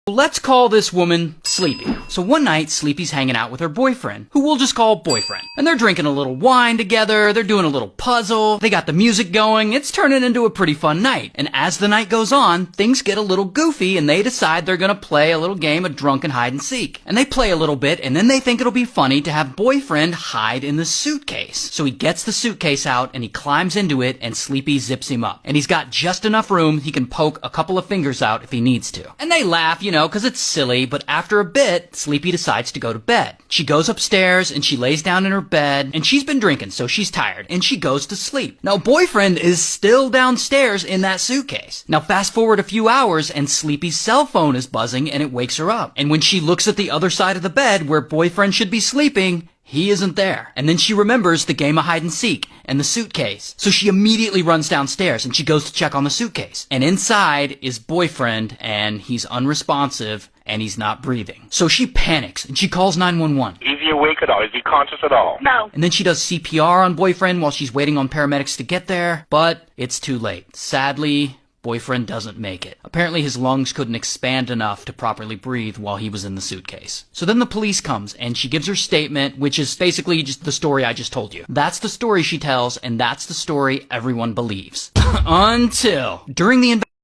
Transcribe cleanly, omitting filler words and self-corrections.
Let's call this woman Sleepy. So one night, Sleepy's hanging out with her boyfriend, who we'll just call Boyfriend. And they're drinking a little wine together, they're doing a little puzzle, they got the music going, it's turning into a pretty fun night. And as the night goes on, things get a little goofy and they decide they're gonna play a little game of drunken hide and seek. And they play a little bit and then they think it'll be funny to have Boyfriend hide in the suitcase. So he gets the suitcase out and he climbs into it and Sleepy zips him up. And he's got just enough room he can poke a couple of fingers out if he needs to. And they laugh, cause it's silly, but after a bit, Sleepy decides to go to bed. She goes upstairs and she lays down in her bed and she's been drinking, so she's tired and she goes to sleep. Now Boyfriend is still downstairs in that suitcase. Now fast forward a few hours and Sleepy's cell phone is buzzing and it wakes her up. And when she looks at the other side of the bed where Boyfriend should be sleeping, he isn't there. And then she remembers the game of hide and seek and the suitcase. So she immediately runs downstairs and she goes to check on the suitcase. And inside is Boyfriend and he's unresponsive and he's not breathing. So she panics and she calls 911. Is he awake at all? Is he conscious at all? No. And then she does CPR on Boyfriend while she's waiting on paramedics to get there. But it's too late. Sadly, Boyfriend doesn't make it. Apparently his lungs couldn't expand enough to properly breathe while he was in the suitcase. So then the police comes and she gives her statement, which is basically just the story I just told you. That's the story she tells and that's the story everyone believes. Until during the